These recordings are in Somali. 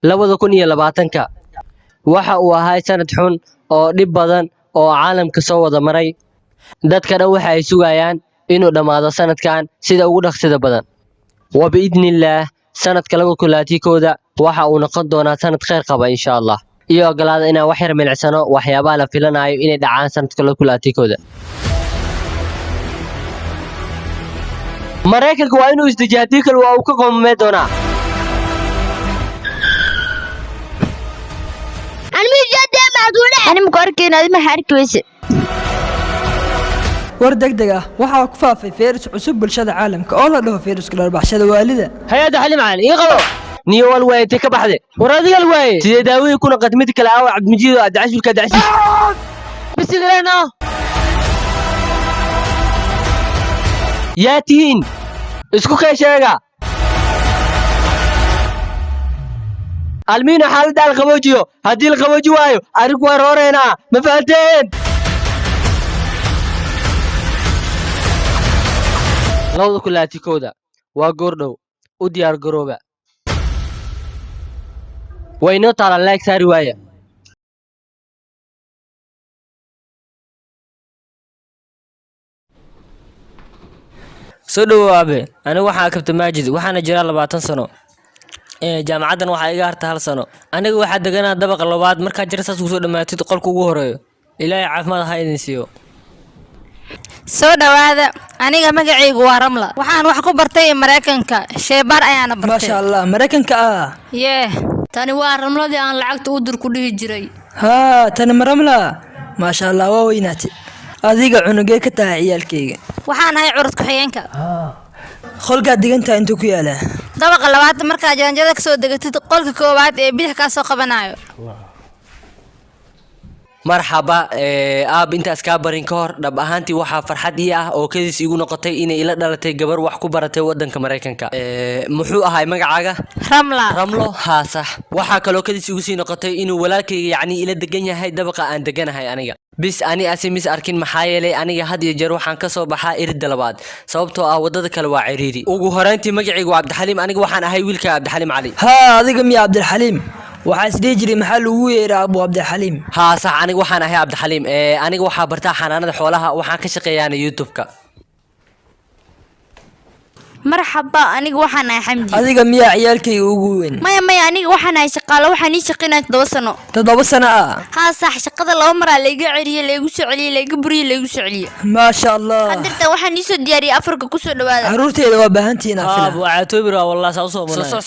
2020 waxa uu ahaa sanad xun oo dhib badan oo caalamka soo wada maray. dadka dhan waxa ay sugayaan inuu dhammaado sanadkan sida ugu dhaqsida badan. وبإذن الله sanadka 2021 waxa uu noqon doonaa sanad kheyr qaba insha Allah. iyo ogolaada inaan wax yar milicsano waxyaabaha la filanayo inay dhacaan sanadka 2021. Mareykanka waa inuu isdijaadii kale waa uu ka qoomamee doonaa. أنا مكاركين هذه ما حرك ويسي war degdeg ah waxaa ku faafay fayras cusub bulshada caalamka oo la dhaho fayraska dharbaaxshada waalida. hay-adda xali macalin ii qabo niyo wal waaye intee ka baxde war adigal waaye sidee daawooyin kuna qadmid kale aawa cabdimjiid oo adcashulka dacshi bisigaleeno yaa tihiin isku kee sheega almiino xaaladda alqaboojiyo haddii la qabooji waayo arrinku waa rooreynaa ma fahanteen 2021 waa goordhow u diyaar garooba waynoo taalan like saari waaya soo dhawow aabe anigu waxaan kabta maajid waxaana jiraa 20 sano jaamacadan waxaa iga harta 1 sano aniga waxaa deganaa dabaqa labaad markaa jira saas ugu soo dhammaatid qolka ugu horeeyo ilaahay caafimaad ha idin siiyo soo dhawaada aniga magacaygu waa Ramla waxaan wax ku bartay Mareykanka sheebar ayaana bartay maasha Allah Mareykanka ah yee tani waa Ramladii aan lacagta u dir ku dhihi jiray haa tani ma Ramla maasha Allah waa weynaatay adiga cunugee ka tahay ciyaalkayga waxaan ahay curud ku xigeenka qolka diganta intuu ku yaala dabaqa labaad markaa jaanjada ka soo degatid qolka koowaad ee bidix ka soo qabanayo marxaba aab intaas ka barin ka hor dhab ahaantii waxaa farxad ii ah oo kadiis igu noqotay inay ila dhalatay gabar wax ku baratay wadanka Mareykanka muxuu ahay magacaaga Ramlo haa sax waxaa kaloo kadiis igu sii noqotay inuu walaalkayga yacni ila degan yahay dabaqa aan deganahay aniga bis ani asimis arkin maxaa yeelay aniga had iyo jeer waxaan ka soo baxaa irida labaad sababtoo ah wadada kale waa ciriiri ugu horeyntii magacaygu waa Cabdixaliim aniga waxaan ahay wiilka Cabdixaliim Cali haa adiga miyaa Cabdixaliim waxaa isdii jiray maxaa lagu yeeraa Abu Cabdixaliim haa sax aniga waxaan ahay Cabdixaliim aniga waxaa bartaa xanaanada xoolaha waxaan ka shaqeeyaa YouTube-ka marxaba aniga waxaan ahay Xamdi adiga miyaa ciyaalkayga ugu weyn maya aniga waxaan ahay shaqaale waxaan ii shaqeynaa 7 sano 7 sano ah haa sax shaqada 2 mar la iga ciriyo la igu soo celiyo la iga buriyo la igu soo celiyo maasha Allah hadirta waxaan ii soo diyaariyay Afrika ku soo dhawaada caruurteeda waa baahantiina filan waa toobira wallahi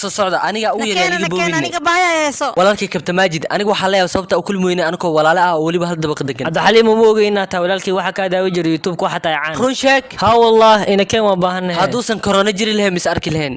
soo socda aniga u yeelay boobin aniga baayayso walaalkay kabta maajid aniga waxa leeyahay sababta u kulmoyna anko walaalo ah oo waliba hal dabaq degan Cabdixaliim ma ogeynaa taa walaalkay waxa ka daawi jiray YouTube-ka waxa taay caan run sheeg haa wallahi ina keen waa baahanahay haduusan corona jiri lahayn mis arki lahayn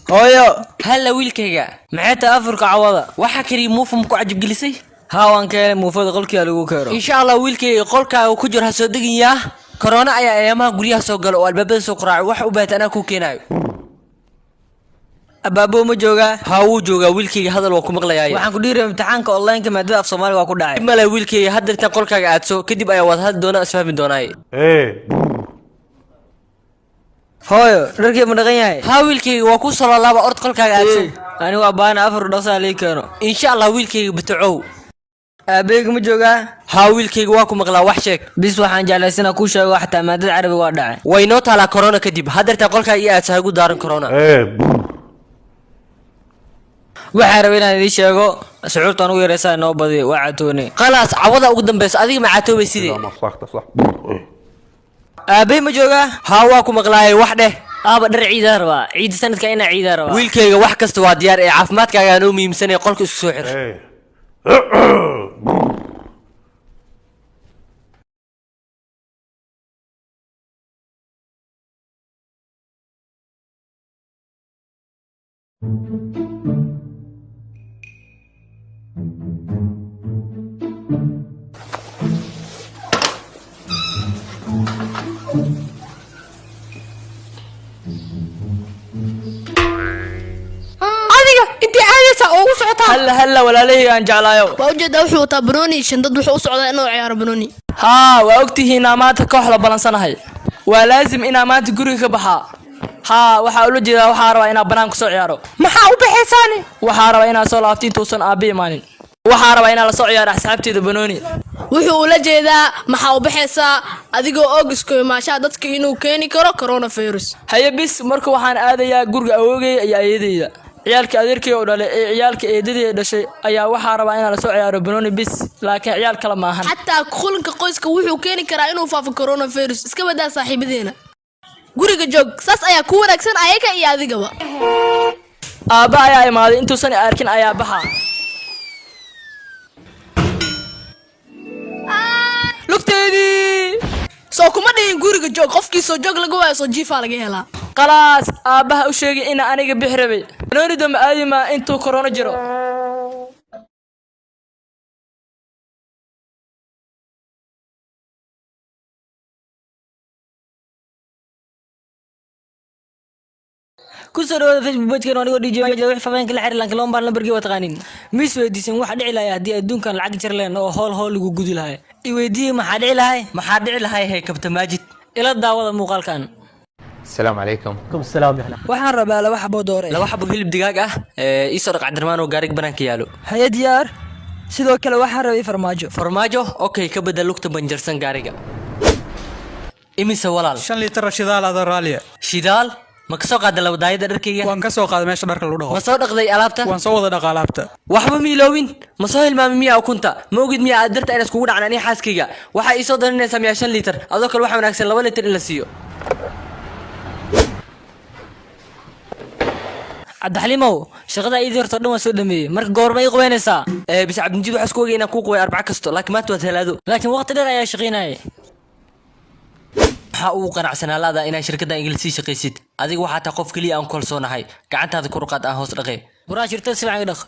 hooyo halla wiilkayga maxay taa Afrika cawada waxa kari muufum ku cajib gelisay haa waan keenay muufada qolkii lagu keero insha Allah wiilkayga qolkaaga ku jir ha soo degiyaa corona ayaa ayamaha guriyaha soo galo oo albaabada soo qaraac wax u baahan anaa ku keenayo abaabo ma joogaa haa wuu joogaa wiilkayga hadal waa ku maqlayaa waxaan ku dhiiray imtixaanka online-ka maadada af Soomaaliga waa ku dhacay mala wiilkayga hadirtan qolkaaga aadso kadib ayaa wada hadli doona isfahmi doonaa hooyo dharkii ma dhaqan yahay haa wiilkayga waa ku soo laaba ord qolkaaga aadso anigu waa baan afar dhaqsa la keeno insha Allah wiilkayga bitacow aabeyga ma joogaa haa wiilkayga waa ku maqlaa wax sheeg bis waxaan jeclaysanaa ku sheego xataa maadada carabiga waa dhacay way noo taalaa corona kadib hadirtan qolkaaga ii aadso hagu daaran corona waxaan rabay inaan idin sheego shucuurta ugu yareysaa noo badiyo waa catoone khalaas cawada ugu dambayso adiga ma catoobay sidee aabey ma joogaa haa waa ku maqlaayay wax dheh aaba dhar ciidaa rabaa ciid sanadka inaa ciidaa rabaa wiilkayga wax kasta waa diyaar ee caafimaadkaaga aan u muhiimsanay qolka isku soo xir adiga intii caadaysa oo ugu socotaa halla halla walaalahayga aan jeclaayo waa ujeedaa wuxuu wataa banooni shandad wuxuu u socdaa inuu ciyaaro banooni haa waa ogtihiinaa maanta koox la balansanahay waa laazim inaa maanta guriga ka baxaa haa waxaa ula jeedaa waxaa rabaa inaa banaan kusoo ciyaaro maxaa u baxaysaani waxaa rabaa inaa soo laabto intuusan aabbi imaanin waxaa rabaa inaa lasoo ciyaaro asxaabteeda banooni wuxuu ula jeedaa maxaa u baxaysaa adigoo og isku imaashaha dadka inuu keeni karo coronavirus haye bis marka waxaan aadayaa guriga awoogay iyo ayeedayda ciyaalka adeerkay oo dhalay ee ciyaalka eedadii dhashay ayaa waxaa rabaa inaa lasoo ciyaaro banooni bis laakiin ciyaal kale maahan xataa kulanka qoyska wuxuu keeni karaa inuu faafo coronavirus iska badaa saaxiibadeena guriga joog saas ayaa ku wanaagsan ayaga iyo adigaba aabba ayaa imaaday intuusan arkin ayaa baxa lugteedii soo kuma dhihin guriga joog qofkii soo joog laga waayo soo jiifaa laga helaa khalaas aabbaha u sheegay ina aniga bixi rabay banooni damba aadima intuu korona jiro kusoo dhawaada facebook page-kan anigoo DJ Majid wixii fafaahin kala xiriir laakiin loo baahan lambarkii waa taqaaniin mis weydiisan waxa dhici lahaa haddii adduunkan lacag jar leen oo hool lagu gudi lahaa i weydiiyey maxaa dhici lahaa maxaa dhici lahay hey kabta maajid ila daawada muuqaalkan السلام عليكم. waxaan rabaa laba xabo doore laba xabo hilib digaag ah ii soo dhaq cabdirmaan oo gaarig banaanka yaalo haye diyaar sidoo kale waxaan rabay farmaajo farmaajo okay ka bedel lugta banjarsan gaariga imise walaal 5 litir shidaal ada raaliya shidaal ma ka soo qaaday laba daayada dharkayga waan ka soo qaaday meesha dharka lagu dhaqo ma soo dhaqday alaabta waan soo wada dhaqaa alaabta waxba ma iloowin ma soo hilmaamay miyaa ukunta ma ogid miyaa aad darta inaad iskugu dhacnaan xaaskayga waxaa ii soo darinaysaa miyaa 5 litir adoo kale waxaa wanaagsan 2 litir in la siiyo cabdixaliimow shaqada idii horta dhan waa soo dhameeyey marka goorma ii qubeynaysaa bis cabdimjiid waxaa isku ogay inaan kuu qubay 4 kasto laakiin maanta waa talaado laakiin waqti dheer ayaa shaqaynayay maxaa ugu qanacsanaa laada inaad shirkaddan ingiliisi shaqaysid adiga waxaa taa qof keliya aan kalsoonahay gacantaada ku ruqaad aan hoos dhaqay waraa shirtada si fiican iga dhaq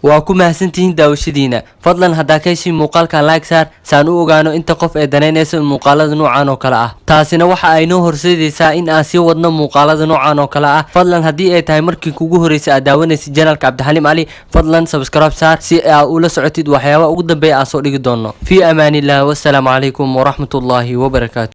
waa ku mahadsantihiin daawashadiina fadlan haddaa ka heshiin muuqaalkan like saar saan u ogaano inta qof ee danaynaysa muuqaalada noocan oo kale ah taasina waxa ay noo horseedaysaa in aan sii wadno muuqaalada noocan oo kale ah fadlan haddii ay tahay markii kugu horreysay aad daawanaysid janalka cabdixaliim cali fadlan subscribe saar si aad ula socotid waxyaabaha ugu dambeeya aan soo dhigi doono fii amaanillaah wassalaamu calaykum waraxmatullaahi wabarakaatu